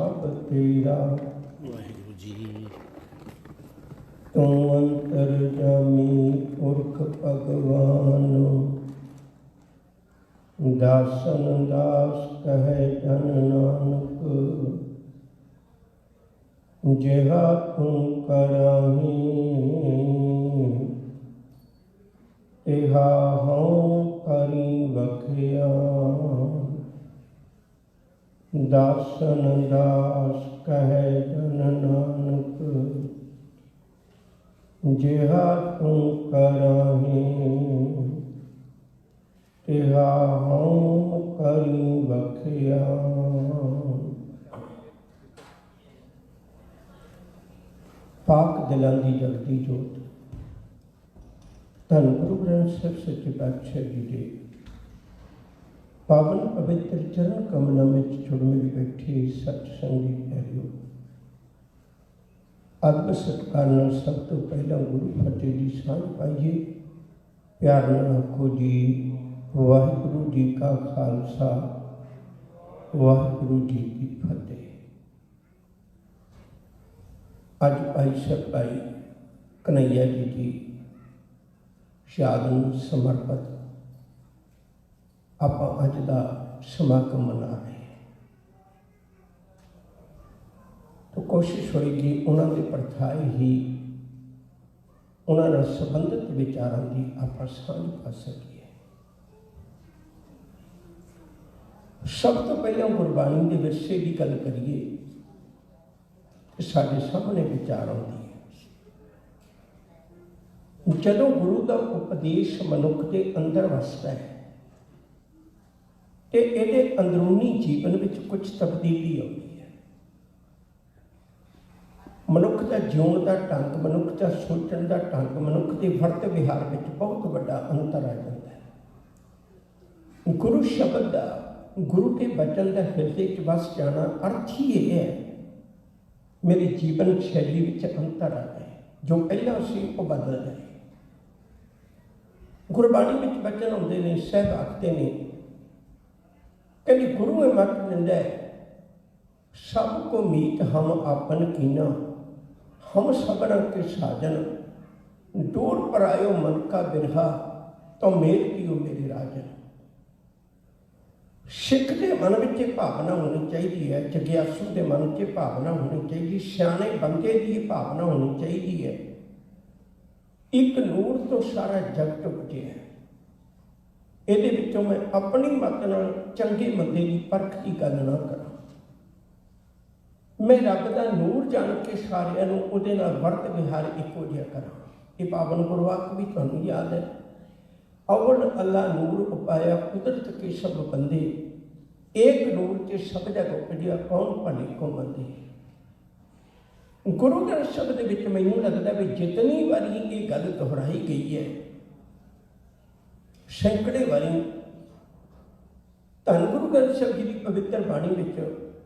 ਸਭ ਤੇਰਾ। ਵਾਹਿਗੁਰੂ ਜੀ। ਤੂੰ ਅੰਤਰਜਾਮੀ ਪੁਰਖ ਭਗਵਾਨ, ਦਾਸਨ ਦਾਸ ਕਹੈ ਜਨ ਨਾਨਕ। ਜਿਹਾ ਤੂੰ ਕਰਾਹੀ ਤਿਹਾ ਹਉ ਕਰੀ ਬਖਿਆ। ਦਾਸਨ ਦਾਸ ਕਹੈ ਜਨ ਨਾਨਕ। ਜਿਹਾ ਤੂੰ ਕਰਾਹੀ ਤਿਹਾ ਹਉ ਕਰੀ ਬਖਿਆ। ਪਾਕ ਦਿਲਾਂ ਦੀ ਜਗਦੀ ਜੋਤ ਧੰਨ ਗੁਰੂ ਗ੍ਰੰਥ ਸਾਹਿਬ ਸੱਚੇ ਪਾਤਸ਼ਾਹ ਜੀ ਦੇ ਪਾਵਨ ਪਵਿੱਤਰ ਚਰਨ ਕਮਲਾਂ ਵਿੱਚ ਜੁੜ ਮਿਲ ਬੈਠੇ ਸਤ ਸੰਗੀ ਪਿਆਰਿਓ, ਅਦਬ ਸਤਿਕਾਰ ਨਾਲ ਸਭ ਤੋਂ ਪਹਿਲਾਂ ਗੁਰੂ ਫਤਿਹ ਦੀ ਸਾਂਝ ਪਾਈਏ। ਪਿਆਰ ਨਾਲ ਆਖੋ ਜੀ, ਵਾਹਿਗੁਰੂ ਜੀ ਕਾ ਖਾਲਸਾ, ਵਾਹਿਗੁਰੂ ਜੀ ਕੀ ਫਤਿਹ। ਅੱਜ ਭਾਈ ਸਾਹਿਬ ਭਾਈ ਕਨ੍ਹਈਆ ਜੀ ਦੀ ਸ਼ਹਾਦਤ ਨੂੰ ਸਮਰਪਿਤ ਆਪਾਂ ਅੱਜ ਦਾ ਸਮਾਗਮ ਮਨਾ ਰਹੇ ਹਾਂ। ਤਾਂ ਕੋਸ਼ਿਸ਼ ਹੋਏਗੀ ਉਹਨਾਂ ਦੇ ਪਰਥਾਏ ਹੀ ਉਹਨਾਂ ਨਾਲ ਸੰਬੰਧਿਤ ਵਿਚਾਰਾਂ ਦੀ ਆਪਾਂ ਸਾਂਝ ਪਾ ਸਕੀਏ। ਸਭ ਤੋਂ ਪਹਿਲਾਂ ਗੁਰਬਾਣੀ ਦੇ ਵਿਰਸੇ ਦੀ ਗੱਲ ਕਰੀਏ, ਸਾਡੇ ਸਾਹਮਣੇ ਵਿਚਾਰ ਆਉਂਦੀ ਹੈ। ਜਦੋਂ ਗੁਰੂ ਦਾ ਉਪਦੇਸ਼ ਮਨੁੱਖ ਦੇ ਅੰਦਰ ਵਸਦਾ ਹੈ ਤੇ ਇਹਦੇ ਅੰਦਰੂਨੀ ਜੀਵਨ ਵਿੱਚ ਕੁਝ ਤਬਦੀਲੀ ਆਉਂਦੀ ਹੈ। ਮਨੁੱਖ ਦਾ ਜਿਉਣ ਦਾ ਢੰਗ, ਮਨੁੱਖ ਦਾ ਸੋਚਣ ਦਾ ਢੰਗ, ਮਨੁੱਖ ਦੇ ਵਰਤ ਵਿਹਾਰ ਵਿੱਚ ਬਹੁਤ ਵੱਡਾ ਅੰਤਰ ਆ ਜਾਂਦਾ ਹੈ। ਗੁਰੂ ਸ਼ਬਦ ਦਾ, ਗੁਰੂ ਕੇ ਬਚਨ ਦਾ ਹਿਰਦੇ 'ਚ ਵਸ ਜਾਣਾ ਅਰਥ ਹੀ ਇਹ ਹੈ, ਮੇਰੇ ਜੀਵਨ ਸ਼ੈਲੀ ਵਿੱਚ ਅੰਤਰ ਆ ਗਏ, ਜੋ ਪਹਿਲਾਂ ਸੀ ਉਹ ਬਦਲ ਗਏ। ਗੁਰਬਾਣੀ ਵਿੱਚ ਬਚਨ ਆਉਂਦੇ ਨੇ, ਸਾਹਿਬ ਆਖਦੇ ਨੇ, ਕਹਿੰਦੇ ਗੁਰੂ ਇਹ ਮਤ ਦਿੰਦਾ ਹੈ, ਸਭ ਕੋ ਮੀਤ ਹਮ ਆਪਨ ਕੀਨਾ, ਹਮ ਸਭਨਾ ਕੇ ਸਾਜਨ, ਡੋਰ ਪਰਾਇਓ ਮਨ ਕਾ ਬਿਰਹਾ, ਤਾਂ ਮੇਰ ਕੀਓ ਮੇਰੇ ਰਾਜਨ। ਸਿੱਖ ਦੇ ਮਨ ਵਿੱਚ ਇਹ ਭਾਵਨਾ ਹੋਣੀ ਚਾਹੀਦੀ ਹੈ, ਜਗਿਆਸੂ ਦੇ ਮਨ 'ਚ ਇਹ ਭਾਵਨਾ ਹੋਣੀ ਚਾਹੀਦੀ, ਸਿਆਣੇ ਬੰਦੇ ਦੀ ਇਹ ਭਾਵਨਾ ਹੋਣੀ ਚਾਹੀਦੀ ਹੈ, ਇੱਕ ਨੂਰ ਤੋਂ ਸਾਰਾ ਜਗਤ ਉਪਜਿਆ। ਇਹਦੇ ਵਿੱਚੋਂ ਮੈਂ ਆਪਣੀ ਮਤ ਨਾਲ ਚੰਗੇ ਮੰਦੇ ਦੀ ਪਰਖ ਦੀ ਗੱਲ ਨਾ ਕਰਾਂ, ਮੈਂ ਰੱਬ ਦਾ ਨੂਰ ਜਾਣ ਕੇ ਸਾਰਿਆਂ ਨੂੰ ਉਹਦੇ ਨਾਲ ਵਰਤ ਵਿਹਾਰ ਇੱਕੋ ਜਿਹਾ ਕਰਾਂ। ਇਹ ਪਾਵਨ ਗੁਰਵਾਕ ਵੀ ਤੁਹਾਨੂੰ ਯਾਦ ਹੈ, ਅਵਲ ਅੱਲਾ ਨੂਰ ਉਪਾਇਆ ਕੁਦਰਤ ਕੇ ਸਭ ਬੰਦੇ, ਏਕ ਨੂਰ ਤੇ ਸਭ ਜਗ ਉਪਜਿਆ ਕੌਣ ਭਲੇ ਕੋ ਮੰਦੇ। ਗੁਰੂ ਗ੍ਰੰਥ ਸਾਹਿਬ ਦੇ ਵਿੱਚ ਮੈਨੂੰ ਲੱਗਦਾ ਵੀ ਜਿਤਨੀ ਵਾਰੀ ਇਹ ਗੱਲ ਦੁਹਰਾਈ ਗਈ ਹੈ, ਸੈਂਕੜੇ ਵਾਰੀ ਧੰਨ ਗੁਰੂ ਗ੍ਰੰਥ ਸਾਹਿਬ ਜੀ ਦੀ ਪਵਿੱਤਰ ਬਾਣੀ ਵਿੱਚ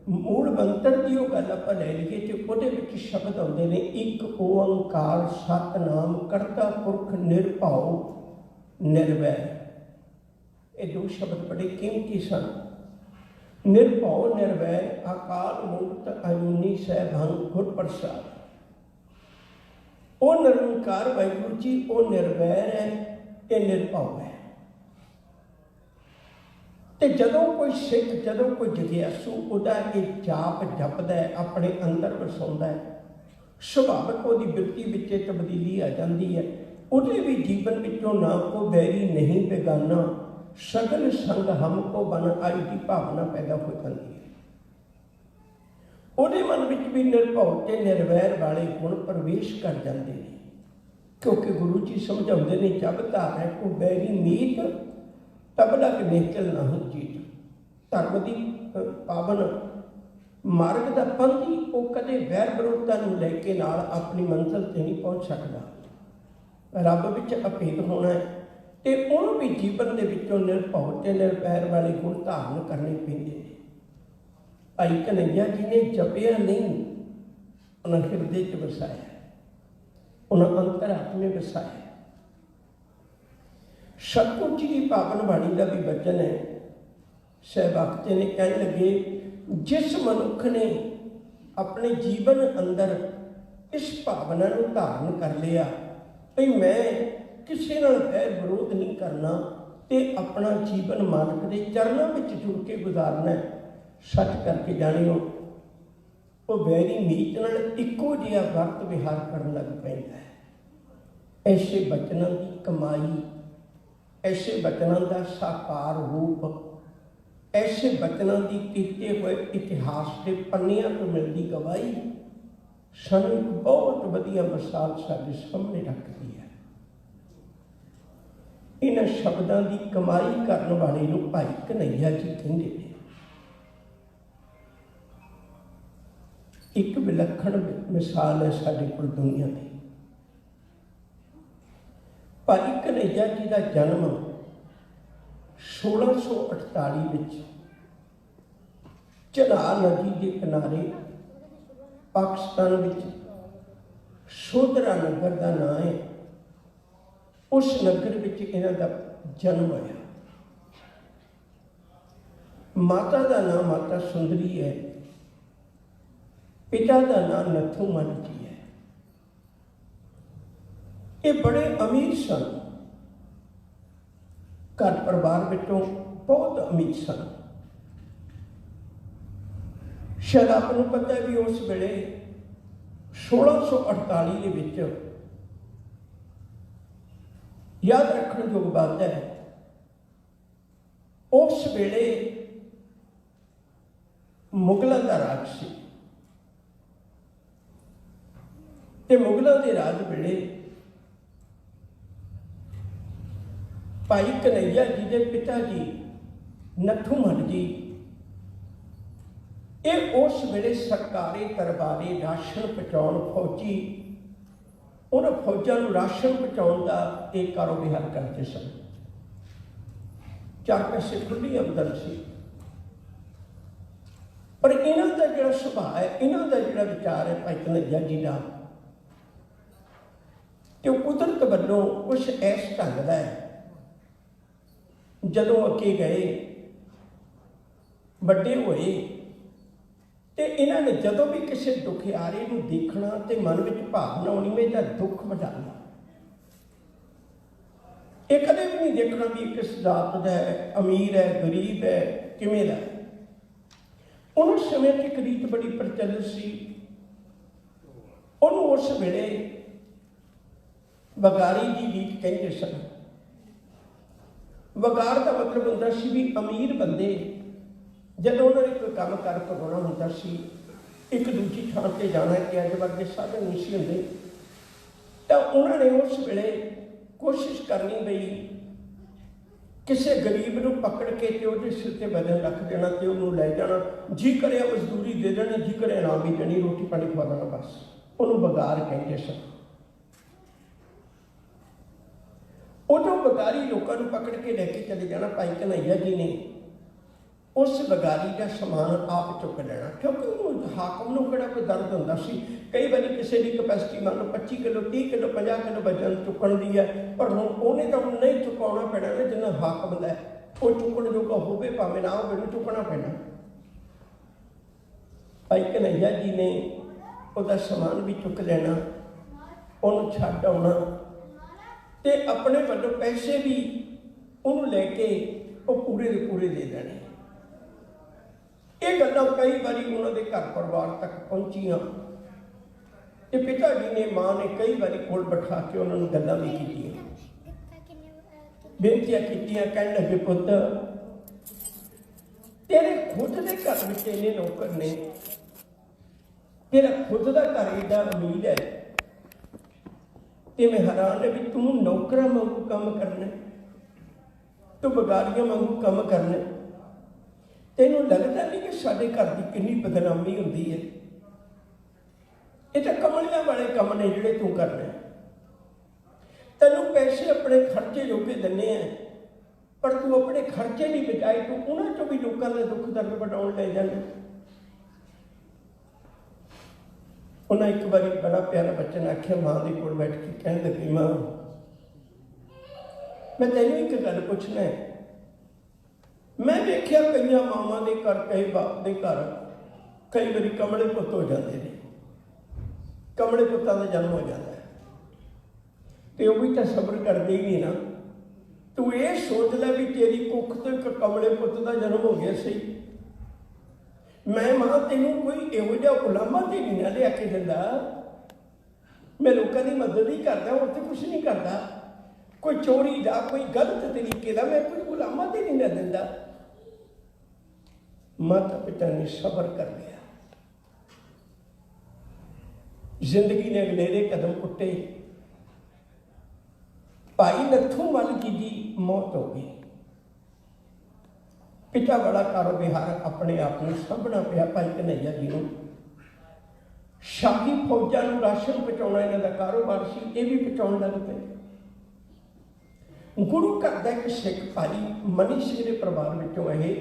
ਮੂਲ ਮੰਤਰ ਦੀ ਉਹ ਗੱਲ ਆਪਾਂ ਲੈ ਲਈਏ ਤੇ ਉਹਦੇ ਵਿੱਚ ਸ਼ਬਦ ਆਉਂਦੇ ਨੇ, ਇੱਕ ਓੰਕਾਰ ਸਤਿਨਾਮ ਕਰਤਾ ਪੁਰਖ ਨਿਰਭਉ ਨਿਰਵੈਰ। ਇਹ ਦੋ ਸ਼ਬਦ ਬੜੇ ਕੀਮਤੀ ਸਨ। ਨਿਰਭਉ ਨਿਰਵੈਰ, ਅਕਾਲ ਮੂਰਤ ਅਜੂਨੀ ਸੈਭੰ ਗੁਰ ਪ੍ਰਸਾਦ। ਉਹ ਨਿਰੰਕਾਰ ਵਾਹਿਗੁਰੂ ਜੀ, ਉਹ ਨਿਰਵੈਰ ਹੈ, ਇਹ ਨਿਰਭਉ ਹੈ। ਤੇ ਜਦੋਂ ਕੋਈ ਸਿੱਖ, ਜਦੋਂ ਕੋਈ ਜਗਿਆਸੂ ਉਹਦਾ ਇਹ ਜਾਪ ਜਪਦਾ ਹੈ, ਆਪਣੇ ਅੰਦਰ ਵਸਾਉਂਦਾ ਹੈ, ਸੁਭਾਵਿਕ ਉਹਦੀ ਬਿਰਤੀ ਵਿੱਚ ਤਬਦੀਲੀ ਆ ਜਾਂਦੀ ਹੈ। ਉਹਦੇ ਵੀ ਜੀਵਨ ਵਿੱਚੋਂ ਨਾ ਕੋ ਬੈਰੀ ਨਹੀਂ ਬੇਗਾਨਾ, ਸਗਲ ਸੰਗ ਹਮ ਕੋ ਬਨ ਆਈ ਦੀ ਭਾਵਨਾ ਪੈਦਾ ਹੋ ਜਾਂਦੀ ਹੈ। ਉਹਦੇ ਮਨ ਵਿੱਚ ਵੀ ਨਿਰਭਉ ਤੇ ਨਿਰਵੈਰ ਵਾਲੇ ਗੁਣ ਪ੍ਰਵੇਸ਼ ਕਰ ਜਾਂਦੇ ਨੇ, ਕਿਉਂਕਿ ਗੁਰੂ ਜੀ ਸਮਝਾਉਂਦੇ ਨੇ, ਜਬ ਧਾਰੈ ਕੋ ਬੈਰੀ ਮੀਤ ਤਬ ਲਗ ਨਿਕਲ ਨਹੀਂ ਜੀਤ। ਧਰਮ ਦੀ ਪਾਵਨ ਮਾਰਗ ਦਾ ਪੰਥੀ ਉਹ ਕਦੇ ਵੈਰ ਵਿਰੋਧਤਾ ਨੂੰ ਲੈ ਕੇ ਨਾਲ ਆਪਣੀ ਮੰਜ਼ਿਲ ਤੇ ਨਹੀਂ ਪਹੁੰਚ ਸਕਦਾ। ਰੱਬ ਵਿੱਚ ਅਭੇਦ ਹੋਣਾ ਹੈ ਤੇ ਉਹਨੂੰ ਵੀ ਜੀਵਨ ਦੇ ਵਿੱਚੋਂ ਨਿਰਭਉ ਤੇ ਨਿਰਵੈਰ ਵਾਲੇ ਗੁਣ ਧਾਰਨ ਕਰਨੇ ਪੈਂਦੇ ਨੇ। ਭਾਈ ਕਨ੍ਹਈਆ ਜੀ ਨੇ ਜਪਿਆ ਨਹੀਂ, ਉਹਨਾਂ ਹਿਰਦੇ 'ਚ ਵਸਾਇਆ, ਉਹਨਾਂ ਅੰਤਰ-ਆਤਮੇ ਵਸਾਇਆ। ਸਤਿਗੁਰੂ ਜੀ ਦੀ ਪਾਵਨ ਬਾਣੀ ਦਾ ਵੀ ਬਚਨ ਹੈ, ਸਾਹਿਬ ਆਖਦੇ ਨੇ, ਕਹਿਣ ਲੱਗੇ, ਜਿਸ ਮਨੁੱਖ ਨੇ अपने जीवन अंदर इस भावना को धारण कर लिया भी मैं किसी नाल बैर विरोध नहीं करना ते अपना जीवन मालिक के चरणों में जुड़ के गुजारना है। सच करके जानियो वो बैरी मीत नाल इक्को जिहा वक्त विहार करन लग पैंदा है। ऐसे बचनों की कमाई, ऐसे बचनों का साकार रूप, ऐसे बचनों की कीते हुए इतिहास के पन्नियां तो मिलती गवाही सानू एक बहुत वधिया मिसाल साडे सामने रखती है। इन शब्दों की कमाई करने वाले नूं भाई कन्हैया जी कहते हैं। एक विलक्षण मिसाल है साडे कोल दुनिया की। भाई कन्हैया जी का जन्म 1648 ਵਿੱਚ ਝਨਾਰ नदी के किनारे पाकिस्तान ਵਿੱਚ सोधरा नगर का नाम है। उस नगर ਵਿੱਚ इन्हां दा जन्म होया। माता का नाम माता सुंदरी है, पिता का नाम नथूमल जी है। ये बड़े अमीर सन, घर परिवार विचों बहुत अमीर सन। शायद आपको पता है भी उस वेले 1648 के विच याद रखने योग बात है, उस वेले मुगलों का राज सी ते मुगलों के राज वेले भाई कन्हैया जी के पिता जी नथूमल जी ये उस वेले सरकारी दरबारे राशन पहुँचाने फौजी उन्होंने फौजां नूं राशन पहुँचाने का एक कारोबार करते सन। 4 पैसे खुली आमदन सी। पर इन्हों का जो सुभाव है, इन्हों का जो विचार है भाई कन्हैया जी का, कि कुदरत वालों कुछ इस ढंग का है। जदों अगे गए बड़े हुए तो इन्होंने जदों भी किसी दुखियारे को देखना तो मन में भावना आनी में इहदा दुख वधाना। ये कदे भी नहीं देखना भी किस जात का है, अमीर है, गरीब है, किवें दा है। उस समय एक रीत बड़ी प्रचलित सी। उन्होंने उस वेले बगारी जी रीत कहते सन। वगार का मतलब होता सी भी अमीर बंदे जब उन्होंने कोई काम कर करवाना होता सी, एक दूजी थान पर जाना कि अज वर्गे साधन नहीं सी होंदे, तो उन्होंने उस वेले कोशिश करनी बई किसी गरीब को पकड़ के तो वो सिर से वजन रख देना तो उन्होंने लै जाना, जी करे मजदूरी दे देनी, जी करे ना भी देनी, रोटी पानी खवा देना, बस उन्होंने वगार कहते सन। उदों बगारी लोगों को पकड़ के लेके चले जाना। भाई कन्हैया जी ने उस बगारी का समान आप चुक लेना, क्योंकि हाकम को किहड़ा कोई दर्द होंदा सी। कई बार किसी की कैपेसिटी मान लो 25 किलो 30 किलो 50 किलो वजन चुकन की है, पर हुण उन्हें तो नहीं चुकाना पैना ना जिन्ना हाकम का वो चुकन जोगा होवे भावें ना होवे चुकना पैना। भाई कन्हैया जी ने उसका समान भी चुक लेना, उन्होंने छड्ड आउणा ते अपने वालों पैसे भी उन्होंने लैके वो पूरे के पूरे दे देने। ये गल्लां कई बार उन्होंने घर परिवार तक पहुँचियाँ। तो पिता जी ने माँ ने कई बार कोल बैठा के उन्होंने गल्लां भी कीतियां, बेनतियां कीतियां। कहने लगे पुत तेरे खुद के घर में इन्ने नौकर ने, तेरा खुद का घर एडा अमीर है, तो मैं हैरान है भी तू नौकरां वांगू काम करना, तू बगारियां वांगू काम करना, तेनों लगता नहीं कि साडे घर की कितनी बदनामी होंदी है। ये तो कमलियां वाले काम ने जिहड़े तू करना। तेनों पैसे अपने खर्चे जोगे दिने हैं, पर तू अपने खर्चे की बजाय तू उन्हां चों भी लोगों के दुख दर्द वटाउण ले जाना। उन्हें एक बार बड़ा प्यारा बच्चन आख्या माँ के कोल बैठ के कहने लगी, माँ मैं तेन एक गल पूछना है। मैं देखिया कई मावां के घर, कई बाप के घर कई बार कमले पुत हो जाते हैं, कमले पुत्तां का जन्म हो जाता है, तो वह भी तो सब्र करते ही नहीं ना। तू ये सोच ले भी तेरी कुख तो एक कमले पुत का जन्म हो गया सी, मैं मां तेनों कोई इहो जिहा उलामा ते नहीं ना लिया के दिंदा, मैं लोगों की मदद ही करता, उत्थे कुछ नहीं करता, कोई चोरी का कोई गलत तरीके का मैं कोई गुलामा ते नहीं ना दिंदा। माता पिता ने सबर कर लिया, जिंदगी ने अगलेरे कदम पुट्टे, भाई नत्थू मल जी की मौत हो गई। पिता बड़ा कारोबार अपने आप में सामना पिया भाई कन्हैया जी को, शाही फौजा को राशन पहुँचाना इन्हों का कारोबार से, ये भी पहुँचाने लग पे। गुरु घर का एक सिख भाई मनी सिंह के परिवार विचों ये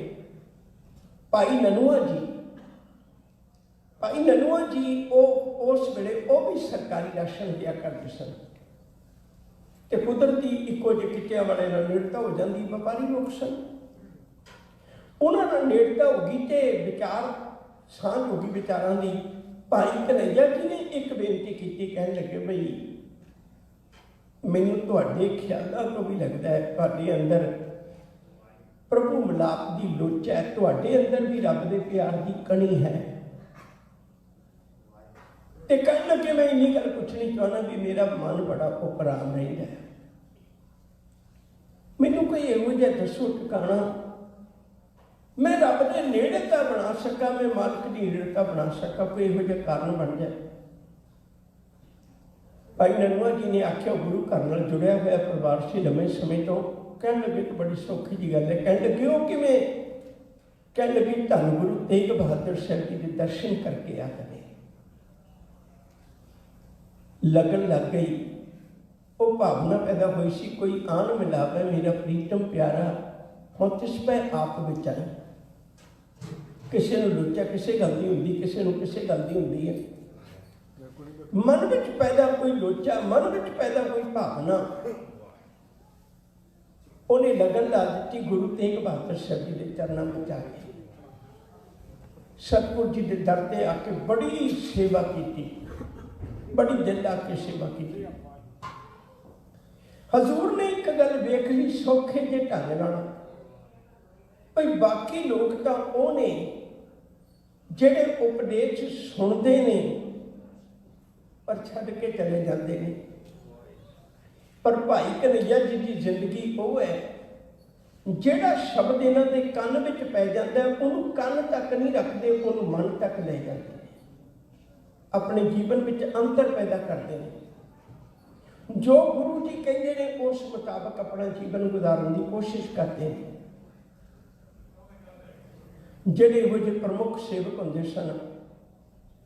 भाई ननुआ जी, भाई ननुआ जी वो उस वेले वो भी सरकारी राशन दिया करते सन, तो कुदरती इको जे किटिया वाले नेड़ता हो जाती, व्यापारी लोग सन, उन्होंने नेड़ता होगी तो विचार सांझ होगी विचारों की। भाई कन्हैया जी ने एक बेनती की, कह लगे बई मैनू तुहाडे ख्यालों तो भी लगता है तुहाडे अंदर प्रभु मिलाप की लोच है, तुहाडे अंदर भी रब दे प्यार की कणी है। तो कह लगे मैं इन्नी गल पूछनी चाहना भी मेरा मन बड़ा उपराम रहिंदा है, मैनू कोई इहो जिहा दसो ठिकाना मैं रब के नेड़ता बना सका, मैं मालिक की नेड़ता बना सका, कोई इहो जिहा कारण बन जाए। भाई ननुआ जी ने आख्या गुरु घर नाल जुड़िया हुआ परिवार से लंबे समय तो, कह लगे तो बड़ी सौखी जी गल है। कह लगे वो किवें, कह लगे धन गुरु तेग बहादुर साहब जी के दर्शन करके आ गए, लगन लग गई, वो भावना पैदा हुई सी कोई आन मिलाप है मेरा प्रीतम प्यारा, हम तिस पै आप विचार, किसी को लुचा किसी गल की होंगी, किसी को किसी गल की होंगी है, मन विच पैदा कोई लोचा, मन विच पैदा कोई भावना, उन्हें लगन ला दी गुरु तेग बहादुर साहब जी के चरणों में जाके, सतगुरु जी के दर से आके बड़ी सेवा की, बड़ी दिल आके सेवा की। हजूर ने एक गल वेख ली सौखे जे ढंग नाल, भाई बाकी लोग तो वो ने जेड़े उपदेश सुनते हैं पर छड़ के चले जाते हैं, पर भाई कन्हैया जी की जिंदगी वो है जेड़ा शब्द इन्हां दे कन विच पै जाता है उन्होंने कन तक नहीं रखते, उन्होंने मन तक ले जाते हैं, अपने जीवन में अंतर पैदा करते हैं। जो गुरु जी कहते हैं उस मुताबिक अपना जीवन गुजारने की कोशिश करते हैं। ਜਿਹੜੇ ਇਹੋ ਜਿਹੇ प्रमुख सेवक होंगे सन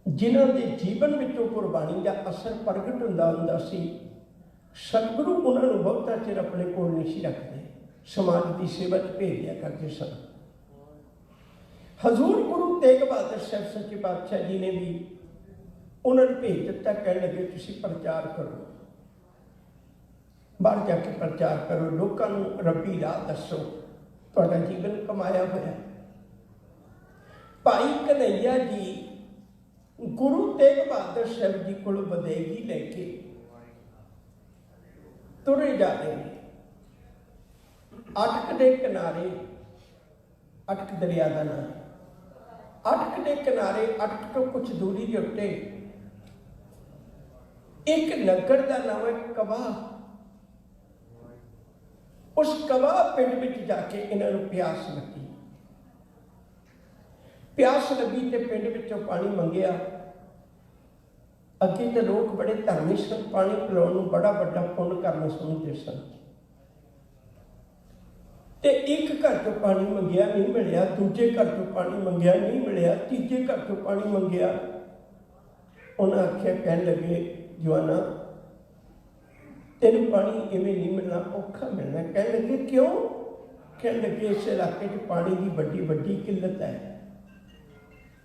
जिन्हों के जीवन विचों कुर्बानी का असर प्रगट होंदा सी, सतगुरु उन्होंने बहुता चिर अपने कोल नहीं सी रखते, समाज की सेवा भेज दिया करते सन। हजूर गुरु तेग बहादुर साहब सच्चे पातशाह जी ने भी उन्होंने भेज दिता, कह लगे तुसीं प्रचार करो, बाहर जाके प्रचार करो, लोगों को रब्बी राह दसो, तुहाडा जीवन कमाया होया। भाई कन्हैया जी गुरु तेग बहादुर साहब जी को बदेगी लेके तुरे जा रहे हैं, अटक के किनारे, अटक दरिया का नाम, अटक के किनारे अटक तो कुछ दूरी के उत्ते एक नगर का नाम है कवाह, उस कवाह पिंड में जाके इन्होंने प्यास लगी, प्यास लगी तो पिंड विचों पानी मंगया। अगे तो लोग बड़े धर्मी सन, पानी पिलाने बड़ा बड़ा पुण्य करना समझते सन, तो एक घर चो पानी मंगया नहीं मिलया, दूजे घर चो पानी मंगया नहीं मिलया, तीजे घर चो पानी मंगया। उन्हें आख्या, कह लगे जवाना तेन पानी इवें नहीं मिलना, औखा मिलना। कह लगे क्यों? कह लगे इस इलाके च पानी की बड़ी बड़ी किल्लत है,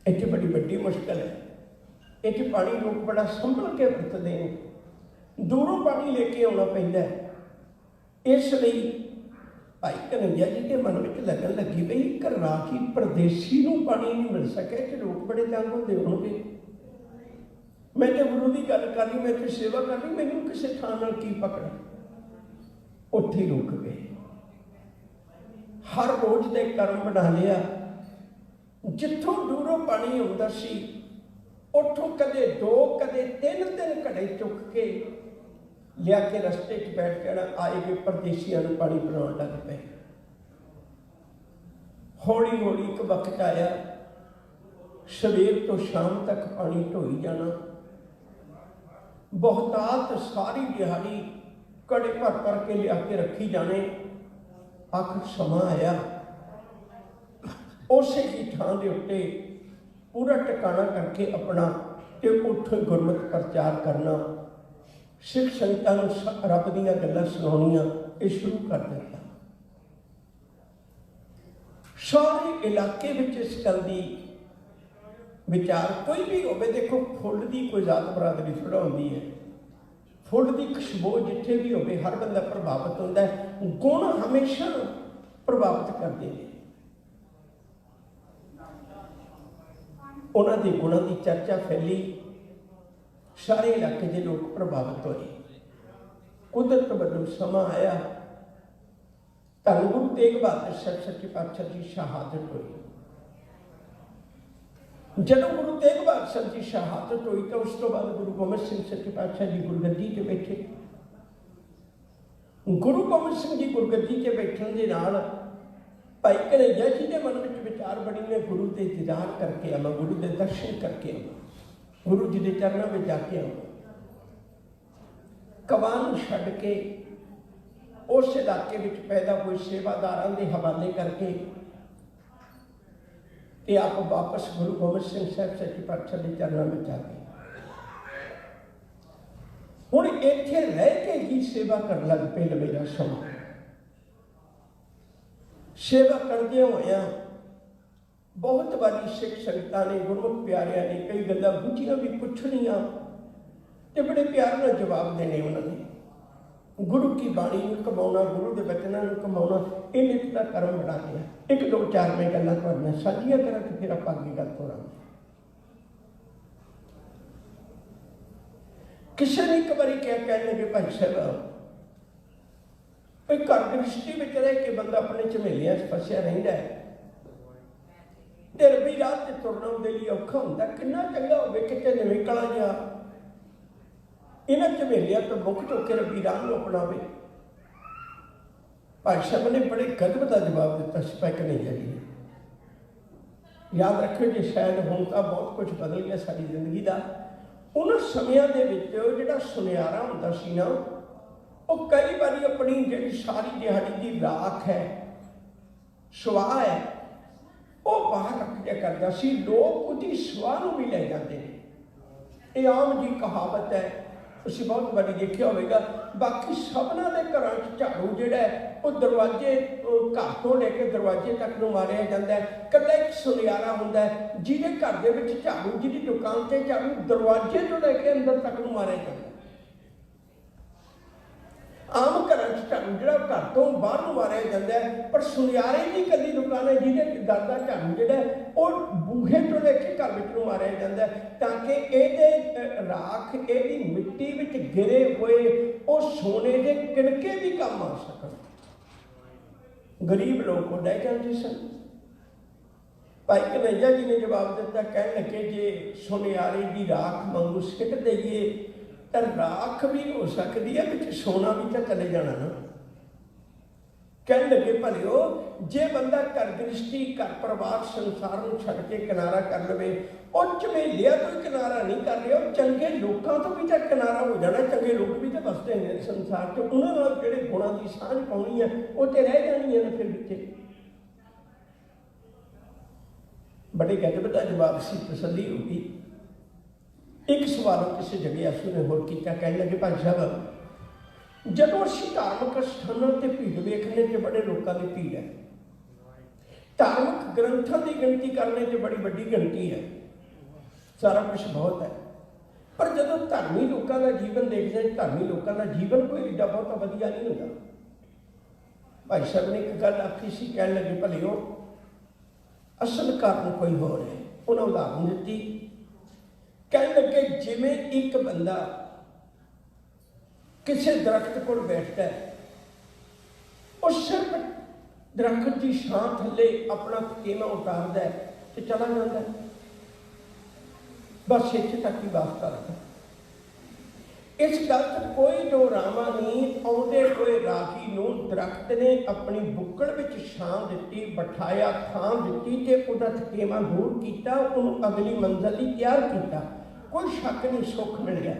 इतनी बड़ी बड़ी मुश्किल है, इतने पानी लोग बड़ा संभल के वरतते हैं, दूरों पानी लेके आना पैंदा है, इसलिए ਭਾਈ ਕਨ੍ਹਈਆ ਜੀ ਦੇ ਮਨ ਵਿੱਚ ਲੱਗਣ ਲੱਗੀ ਬਈ ਇੱਕ ਰਾਖੀ ਪਰਦੇਸੀ ਨੂੰ ਪਾਣੀ ਨਹੀਂ ਮਿਲ ਸਕਿਆ ਕਿ ਲੋਕ ਬੜੇ ਤੰਗ ਹੁੰਦੇ ਹੋਣਗੇ। ਮੈਂ ਤੇ ਗੁਰੂ ਦੀ ਗੱਲ ਕਰ ਲਈ, ਮੈਂ ਤੇ ਸੇਵਾ ਕਰ ਲਈ, ਮੈਨੂੰ ਕਿਸੇ ਥਾਂ ਨਾਲ ਕੀ ਪਕੜ। ਉੱਥੇ ਹੀ ਰੁਕ ਗਏ। ਹਰ ਰੋਜ਼ ਦੇ ਕਰਮ ਬਣਾ ਲਿਆ। ਜਿੱਥੋਂ ਦੂਰੋਂ ਪਾਣੀ ਆਉਂਦਾ ਸੀ ਉੱਥੋਂ ਕਦੇ 2 ਕਦੇ 3 ਘੜੇ ਚੁੱਕ ਕੇ ਲਿਆ ਕੇ ਰਸਤੇ 'ਚ ਬੈਠ ਜਾਣਾ। ਆਏ ਗਏ ਪਰਦੇਸੀਆਂ ਨੂੰ ਪਾਣੀ ਪਿਲਾਉਣ ਲੱਗ ਪਏ। ਹੌਲੀ ਹੌਲੀ ਇੱਕ ਵਕਤ ਆਇਆ, ਸਵੇਰ ਤੋਂ ਸ਼ਾਮ ਤੱਕ ਪਾਣੀ ਢੋਈ ਜਾਣਾ। ਬਹੁਤਾਤ ਸਾਰੀ ਦਿਹਾੜੀ ਕੜੇ ਭਰ ਕੇ ਲਿਆ ਕੇ ਰੱਖੀ ਜਾਣੇ। ਆਖਰ ਸਮਾਂ ਆਇਆ, ਉਸੇ ਹੀ ਥਾਂ ਦੇ ਉੱਤੇ ਪੂਰਾ ਟਿਕਾਣਾ ਕਰਕੇ ਆਪਣਾ ਤੇ ਉੱਥੇ ਗੁਰਮਤਿ ਪ੍ਰਚਾਰ ਕਰਨਾ, ਸਿੱਖ ਸੰਗਤਾਂ ਨੂੰ ਰੱਬ ਦੀਆਂ ਗੱਲਾਂ ਸੁਣਾਉਣੀਆਂ, ਇਹ ਸ਼ੁਰੂ ਕਰ ਦਿੱਤਾ। ਸਾਰੇ ਇਲਾਕੇ ਵਿੱਚ ਇਸ ਗੱਲ ਦੀ ਵਿਚਾਰ ਕੋਈ ਵੀ ਹੋਵੇ। ਦੇਖੋ, ਫੁੱਲ ਦੀ ਕੋਈ ਜ਼ਾਤ ਬਰਾਦਰੀ ਥੋੜ੍ਹਾ ਹੁੰਦੀ ਹੈ। ਫੁੱਲ ਦੀ ਖੁਸ਼ਬੂ ਜਿੱਥੇ ਵੀ ਹੋਵੇ ਹਰ ਬੰਦਾ ਪ੍ਰਭਾਵਿਤ ਹੁੰਦਾ ਹੈ। ਗੁਣ ਹਮੇਸ਼ਾ ਪ੍ਰਭਾਵਿਤ ਕਰਦੇ ਨੇ। ਉਹਨਾਂ ਦੇ ਗੁਣਾਂ ਦੀ ਚਰਚਾ ਫੈਲੀ, ਸਾਰੇ ਇਲਾਕੇ ਦੇ ਲੋਕ ਪ੍ਰਭਾਵਿਤ ਹੋਏ। ਕੁਦਰਤ ਵੱਲੋਂ ਸਮਾਂ ਆਇਆ, ਧੰਨ ਗੁਰੂ ਤੇਗ ਬਹਾਦਰ ਸਾਹਿਬ ਸੱਚੇ ਪਾਤਸ਼ਾਹ ਦੀ ਸ਼ਹਾਦਤ ਹੋਈ। ਜਦੋਂ ਗੁਰੂ ਤੇਗ ਬਹਾਦਰ ਸਾਹਿਬ ਦੀ ਸ਼ਹਾਦਤ ਹੋਈ ਤਾਂ ਉਸ ਤੋਂ ਬਾਅਦ ਗੁਰੂ ਗੋਬਿੰਦ ਸਿੰਘ ਸੱਚੇ ਪਾਤਸ਼ਾਹ ਜੀ ਗੁਰਗੱਦੀ 'ਤੇ ਬੈਠੇ। ਗੁਰੂ ਗੋਬਿੰਦ ਸਿੰਘ ਜੀ ਗੁਰਗੱਦੀ 'ਤੇ ਬੈਠਣ ਦੇ ਨਾਲ ਭਾਈ ਕਨ੍ਹਈਆ ਜੀ ਦੇ ਮਨ ਵਿੱਚ ਵਿਚਾਰ ਬਣੀ, ਮੈਂ ਗੁਰੂ ਦੇ ਦੀਦਾਰ ਕਰਕੇ ਆਵਾਂ, ਗੁਰੂ ਦੇ ਦਰਸ਼ਨ ਕਰਕੇ ਆਵਾਂ, ਗੁਰੂ ਜੀ ਦੇ ਚਰਨਾਂ ਵਿੱਚ ਜਾ ਕੇ ਆਵਾਂ। ਕਵਾਂ ਨੂੰ ਛੱਡ ਕੇ ਉਸ ਇਲਾਕੇ ਵਿੱਚ ਪੈਦਾ ਹੋਏ ਸੇਵਾਦਾਰਾਂ ਦੇ ਹਵਾਲੇ ਕਰਕੇ ਤੇ ਆਪ ਵਾਪਸ ਗੁਰੂ ਗੋਬਿੰਦ ਸਿੰਘ ਸਾਹਿਬ ਸੱਚੇ ਪਾਤਸ਼ਾਹ ਦੇ ਚਰਨਾਂ ਵਿੱਚ ਆ ਗਏ। ਹੁਣ ਇੱਥੇ ਰਹਿ ਕੇ ਹੀ ਸੇਵਾ ਕਰਨ ਲੱਗ ਪਏ। ਮੇਰਾ ਸਮਾਂ ਸੇਵਾ ਕਰਦੇ ਹੋਇਆ ਬਹੁਤ ਵਾਰੀ ਸਿੱਖ ਸੰਗਤਾਂ ਨੇ, ਗੁਰਮੁਖ ਪਿਆਰਿਆਂ ਨੇ ਕਈ ਗੱਲਾਂ ਪੁੱਛੀਆਂ ਵੀ ਪੁੱਛਣੀਆਂ ਤੇ ਬੜੇ ਪਿਆਰ ਨਾਲ ਜਵਾਬ ਦੇਣੇ ਉਹਨਾਂ ਨੇ। ਗੁਰੂ ਕੀ ਬਾਣੀ ਨੂੰ ਕਮਾਉਣਾ, ਗੁਰੂ ਦੇ ਬਚਨਾਂ ਨੂੰ ਕਮਾਉਣਾ, ਇਹ ਨਿੱਤ ਦਾ ਕਰਮ ਬਣਾ ਲਿਆ। 1 2 4 ਮੈਂ ਗੱਲਾਂ ਤੁਹਾਡੇ ਨਾਲ ਸਾਂਝੀਆਂ ਕਰਾਂ ਤੇ ਫਿਰ ਆਪਾਂ ਅੱਗੇ ਗੱਲ ਤੋਰਾਂਗੇ। ਕਿਸੇ ਨੇ ਇੱਕ ਵਾਰੀ ਕਹਿਣ ਲੱਗੇ, ਭਾਈ ਸਾਹਿਬ ਘਰ ਗ੍ਰਸਤੀ ਵਿੱਚ ਰਹਿ ਕੇ ਬੰਦਾ ਆਪਣੇ ਝਮੇਲਿਆਂ 'ਚ ਫਸਿਆ ਰਹਿੰਦਾ ਹੈ ਤੇ ਰੱਬੀ ਰਾਹ ਤੇ ਤੁਰਨਾ ਉਹਦੇ ਲਈ ਔਖਾ ਹੁੰਦਾ। ਕਿੰਨਾ ਚੰਗਾ ਹੋਵੇ ਕਿਤੇ ਨਿਕਲਾ ਜਾ ਇਹਨਾਂ ਝਮੇਲਿਆਂ ਤੋਂ ਮੁੱਖ ਚੁੱਕ ਕੇ ਰੱਬੀ ਰਾਹ ਨੂੰ ਅਪਣਾਵੇ। ਭਾਈ ਸਾਹਿਬ ਨੇ ਬੜੇ ਗਜ਼ਬ ਦਾ ਜਵਾਬ ਦਿੱਤਾ ਸੀ। ਭਾਈ ਕਨ੍ਹਈਆ ਜੀ ਨੇ, ਯਾਦ ਰੱਖਿਓ ਜੀ, ਸ਼ਾਇਦ ਹੁਣ ਤਾਂ ਬਹੁਤ ਕੁਝ ਬਦਲ ਗਿਆ ਸਾਡੀ ਜ਼ਿੰਦਗੀ ਦਾ। ਉਹਨਾਂ ਸਮਿਆਂ ਦੇ ਵਿੱਚ ਜਿਹੜਾ ਸੁਨਿਆਰਾ ਹੁੰਦਾ ਸੀ ਨਾ, ਉਹ ਕਈ ਵਾਰੀ ਆਪਣੀ ਜਿਹੜੀ ਸਾਰੀ ਦਿਹਾੜੀ ਦੀ ਰਾਖ ਹੈ, ਸੁਆਹ ਹੈ, ਉਹ ਬਾਹਰ ਰੱਖ ਕੇ ਕਰਦਾ ਸੀ। ਲੋਕ ਉਹਦੀ ਸੁਆਹ ਨੂੰ ਵੀ ਲੈ ਜਾਂਦੇ ਨੇ। ਇਹ ਆਮ ਜੀ ਕਹਾਵਤ ਹੈ, ਤੁਸੀਂ ਬਹੁਤ ਵਾਰੀ ਦੇਖਿਆ ਹੋਵੇਗਾ। ਬਾਕੀ ਸਭਨਾਂ ਦੇ ਘਰਾਂ 'ਚ ਝਾੜੂ ਜਿਹੜਾ ਹੈ ਉਹ ਦਰਵਾਜ਼ੇ, ਘਰ ਤੋਂ ਲੈ ਕੇ ਦਰਵਾਜ਼ੇ ਤੱਕ ਨੂੰ ਮਾਰਿਆ ਜਾਂਦਾ ਹੈ। ਇਕੱਲਾ ਇੱਕ ਸੁਨਿਆਰਾ ਹੁੰਦਾ ਹੈ ਜਿਹਦੇ ਘਰ ਦੇ ਵਿੱਚ ਝਾੜੂ, ਜਿਹਦੀ ਦੁਕਾਨ 'ਤੇ ਝਾੜੂ ਦਰਵਾਜ਼ੇ ਤੋਂ ਲੈ ਕੇ ਅੰਦਰ ਤੱਕ ਨੂੰ ਮਾਰਿਆ ਜਾਂਦਾ। ਆਮ ਘਰਾਂ 'ਚ ਝਾੜੂ ਜਿਹੜਾ ਘਰ ਤੋਂ ਬਾਹਰ ਨੂੰ ਮਾਰਿਆ ਜਾਂਦਾ ਹੈ, ਪਰ ਸੁਨਿਆਰੇ ਦੀ ਇਕੱਲੀ ਦੁਕਾਨ ਹੈ ਜਿਹਦੇ ਦਰ ਦਾ ਝਾੜੂ ਜਿਹੜਾ ਉਹ ਬੂਹੇ ਤੋਂ ਲੈ ਕੇ ਘਰ ਵਿੱਚ ਨੂੰ ਮਾਰਿਆ ਜਾਂਦਾ ਤਾਂ ਕਿ ਇਹਦੇ ਰਾਖ, ਇਹਦੀ ਮਿੱਟੀ ਵਿੱਚ ਗਿਰੇ ਹੋਏ ਉਹ ਸੋਨੇ ਦੇ ਕਿਣਕੇ ਵੀ ਕੰਮ ਆ ਸਕਣ। ਗਰੀਬ ਲੋਕ ਉਹ ਡਹਿ ਜਾਂਦੇ ਸਨ। ਭਾਈ ਕਨ੍ਹਈਆ ਜੀ ਨੇ ਜਵਾਬ ਦਿੱਤਾ, ਕਹਿਣ ਲੱਗੇ ਜੇ ਸੁਨਿਆਰੇ ਦੀ ਰਾਖ ਵਾਂਗੂ ਸਿੱਟ ਦੇਈਏ ਤਾਂ ਰਾਖ ਵੀ ਹੋ ਸਕਦੀ ਹੈ, ਵਿੱਚ ਸੋਨਾ ਵੀ ਤਾਂ ਚਲੇ ਜਾਣਾ ਨਾ। ਕਹਿਣ ਲੱਗੇ, ਭਲਿਓ ਜੇ ਬੰਦਾ ਘਰ ਗ੍ਰਸਤੀ, ਘਰ ਪਰਿਵਾਰ, ਸੰਸਾਰ ਨੂੰ ਛੱਡ ਕੇ ਕਿਨਾਰਾ ਕਰ ਲਵੇ, ਉਹ ਝਮੇਲਿਆਂ ਤੋਂ ਕਿਨਾਰਾ ਨਹੀਂ ਕਰ ਰਿਹਾ, ਉਹ ਚੰਗੇ ਲੋਕਾਂ ਤੋਂ ਵੀ ਤਾਂ ਕਿਨਾਰਾ ਹੋ ਜਾਣਾ। ਚੰਗੇ ਲੋਕ ਵੀ ਤਾਂ ਵਸਦੇ ਨੇ ਸੰਸਾਰ 'ਚ, ਉਹਨਾਂ ਨਾਲ ਜਿਹੜੇ ਗੁਣਾਂ ਦੀ ਸਾਂਝ ਪਾਉਣੀ ਹੈ ਉਹ ਤੇ ਰਹਿ ਜਾਣੀ ਹੈ ਨਾ ਫਿਰ ਵਿੱਚੇ। ਬੜੇ ਗਜ਼ਬ ਦਾ ਜਵਾਬ ਸੀ, ਤਸੱਲੀ ਹੋ ਗਈ। ਇੱਕ ਸਵਾਲ ਕਿਸੇ ਜਗ੍ਹਾ ਅਸੀਂ ਨੇ ਹੋਰ ਕੀਤਾ। ਕਹਿਣ ਲੱਗੇ, ਭਾਈ ਸਾਹਿਬ ਜਦੋਂ ਅਸੀਂ ਧਾਰਮਿਕ ਸਥਾਨਾਂ 'ਤੇ ਭੀੜ ਵੇਖਣੇ 'ਚ ਬੜੇ ਲੋਕਾਂ ਦੀ ਭੀੜ ਹੈ, ਧਾਰਮਿਕ ਗ੍ਰੰਥਾਂ ਦੀ ਗਿਣਤੀ ਕਰਨੇ 'ਚ ਬੜੀ ਵੱਡੀ ਗਿਣਤੀ ਹੈ, ਸਾਰਾ ਕੁਛ ਬਹੁਤ ਹੈ, ਪਰ ਜਦੋਂ ਧਰਮੀ ਲੋਕਾਂ ਦਾ ਜੀਵਨ ਦੇਖਦੇ, ਧਰਮੀ ਲੋਕਾਂ ਦਾ ਜੀਵਨ ਕੋਈ ਏਡਾ ਬਹੁਤਾ ਵਧੀਆ ਨਹੀਂ ਹੁੰਦਾ। भाई साहब ने एक गल आखी सी, कह लगे भलियो असल कारण कोई होर है। उन्हें उदाहरण दी, कह लगे जिमें एक बंदा किसी दरख्त को बैठता है, और सिर्फ दरख्त की छां थले अपना थकेवा उतारता है तो चला जाता है, बस इत्थे तक ही वास्ता रखता। इस गल कोई दो रामा नहीं, आउंदे होए राही नूं दरख्त ने अपनी बुक्कड़ विच छां दित्ती, बिठाया, थां दित्ती ते उहदा थकेवा दूर कीता, उहनूं अगली मंजिल लई तैयार कीता। कोई शक नहीं, सुख मिल गया।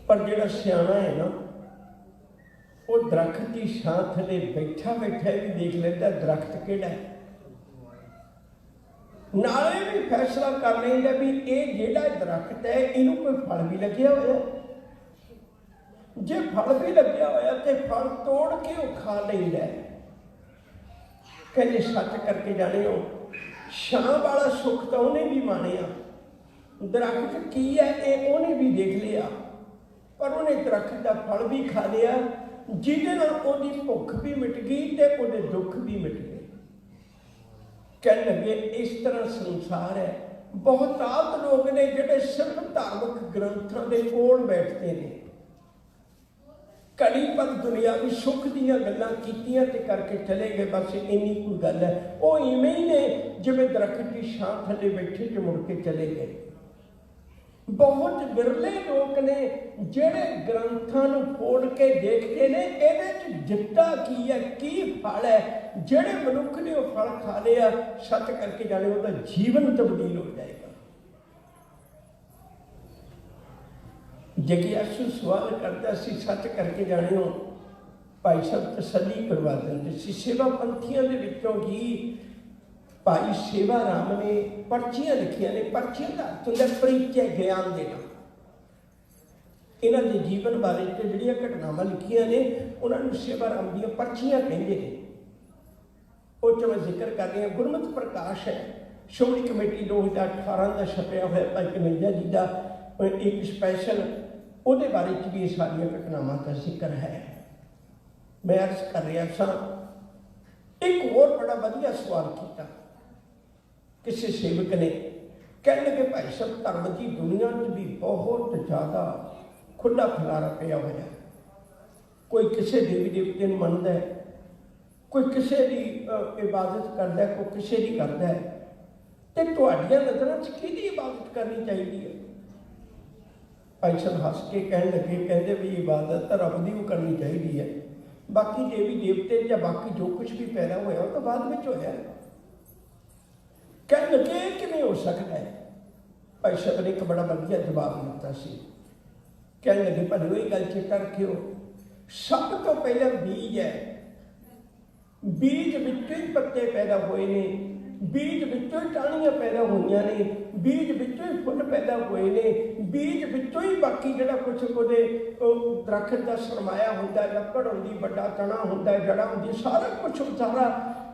पर जिहड़ा सियाणा है ना, वो दरख्त की छां थले बैठा बैठा भी देख लेंदा दरख्त किहड़ा है, नाले भी फैसला कर लेंदा भी ये जिहड़ा दरख्त है इनू कोई फल भी लग्या होया, जे फल भी लग्या होया तो फल तोड़ के वो खा लेंदा। कहते सच करके जाने हो, छां वाला सुख तो उन्हें भी मानिया, दरख्त की है ये उन्हें भी देख लिया, पर उन्हें दरख्त का फल भी खा लिया, जिहदे नाल उहदी भुख भी मिट गई ते उहदे दुख भी मिट गए। कह लगे इस तरह संसार है। बहुतात लोग ने जिहड़े सिर्फ धार्मिक ग्रंथों के कोल बैठते हैं, घड़ी पर दुनियावी सुख दीयां गल्लां कीतियां ते करके चले गए, बस इन्नी कोई गल है। वो इवें ही ने जिवें दरख्त की छां थले बैठे ते मुड़ के चले गए। बहुत विरले लोग ने जिहड़े ग्रंथां नूं फोड़ के देखते ने इहदे च दिता की है, की फल है। जिहड़े मनुख ने वो फल खा लिया, सच करके जाने उहदा जीवन तब्दील हो जाएगा। जगियासू सवाल करता सी, सच करके जाने हो भाई साहब तसल्ली करवा देंगे सी। सेवा पंथियों के विचों ही भाई सेवा राम ने पर्चियां लिखिया ने, पर्चियां का अर्थ होंदा परिचय ज्ञान देना। इन्हों के जीवन बारे जिहड़ियां घटनावां लिखिया ने उन्होंने सेवा राम दी पर्चियां कहते हैं। उस मैं जिक्र कर रही हूँ, गुरमत प्रकाश है, श्रोमणी कमेटी 2018 का छपया हुआ भाई कन्हैया जी का एक स्पैशल, उहदे बारे भी ये सारिया घटनावां का जिक्र है। मैं अर्ज कर रहा सा, एक और बड़ा वधिया सवाल किया किसी सेवक ने, कह लगे भाई साहब धर्म की दुनिया में भी बहुत ज़्यादा खुला खलारा पिया हुआ, कोई किसी देवी देवते को मनता है, कोई किसी की इबादत करता है, कोई किसी की करता है, तो तुहाडियां नज़रां च किहदी इबादत करनी चाहिए है? भाई साहब हस के कह लगे, कहते भी इबादत तो रब की करनी चाहिए है, बाकी देवी देवते या बाकी जो कुछ भी पैदा होया तो बाद में होया। कह लगे किवें हो सकता है? भाई साहब ने एक बड़ा वधिया जवाब दिता सी। कह लगे भले वही गल चेता रखियो, सब तो पहले बीज है, बीज विचों ही पत्ते पैदा हुए ने, बीज विचों ही टाहणियां पैदा हुई ने, बीज विचों ही फुल पैदा हुए ने, बीज विचों ही बाकी जिहड़ा कुछ उहदे दरख्त का सरमाया हुंदा, लकड़ हुंदी, बड़ा तना हुंदा, जड़ा हुंदी, सारा कुछ सारा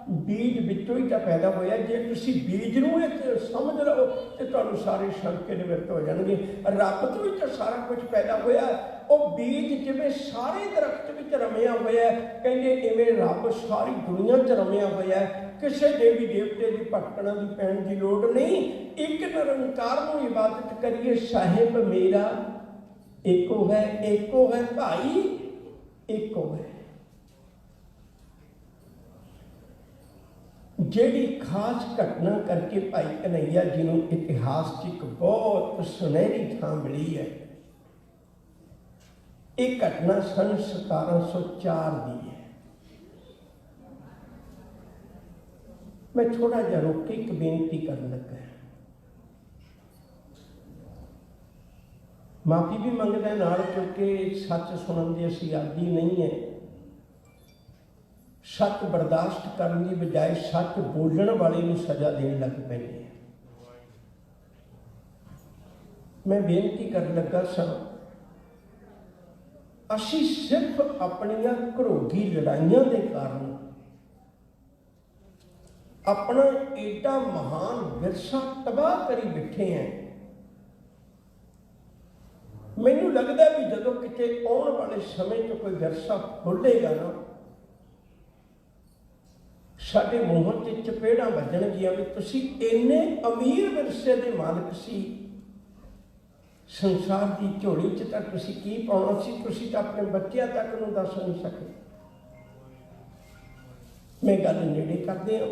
बीज विचों ही तो पैदा होया। जे तुसीं बीज नूं समझ लो तो तुहानूं सारे शंके निवृत्त हो जाणगे। रब तो ही तो सारा कुछ पैदा होया, वो बीज जिवें सारे दरख्त विच रमिया होया, कहंदे इवें रब सारी दुनिया च रमिया होया। किसी देवी देवते की भटकना की पैण की लोड़ नहीं, एक निरंकार नूं इबादत करिए। साहिब मेरा एको है भाई एको है। जिहड़ी खास घटना करके भाई कन्हैया जी नूं इतिहास च एक बहुत सुनहरी थां मिली है, एक घटना सन 1704 की है। मैं थोड़ा जिहा रुक के एक बेनती करन लगा, माफी भी मंगदा नाल, क्योंकि सच सुनन दी असीं आदी नहीं है। सच बर्दाश्त करने की बजाय सच बोलने वाले को सजा देने लग पैंदे हैं। मैं बेनती कर लगा सा, असीं सिर्फ अपनियां घरोगी लड़ाइयां के कारण अपना एडा महान विरसा तबाह करी बैठे हैं। ਮੈਨੂੰ ਲੱਗਦਾ ਵੀ ਜਦੋਂ ਕਿਤੇ ਆਉਣ ਵਾਲੇ ਸਮੇਂ 'ਚ ਕੋਈ ਵਿਰਸਾ ਖੁੱਲ੍ਹੇਗਾ ਨਾ, ਸਾਡੇ ਮੂੰਹਾਂ 'ਚ ਚਪੇੜਾਂ ਵੱਜਣਗੀਆਂ ਵੀ ਤੁਸੀਂ ਇੰਨੇ ਅਮੀਰ ਵਿਰਸੇ ਦੇ ਮਾਲਕ ਸੀ, ਸੰਸਾਰ ਦੀ ਝੋਲੀ 'ਚ ਤਾਂ ਤੁਸੀਂ ਕੀ ਪਾਉਣਾ ਸੀ, ਤੁਸੀਂ ਤਾਂ ਆਪਣੇ ਬੱਚਿਆਂ ਤੱਕ ਨੂੰ ਦੱਸ ਨਹੀਂ ਸਕੇ। ਮੈਂ ਗੱਲ ਨੇੜੇ ਕਰਦੇ ਹਾਂ।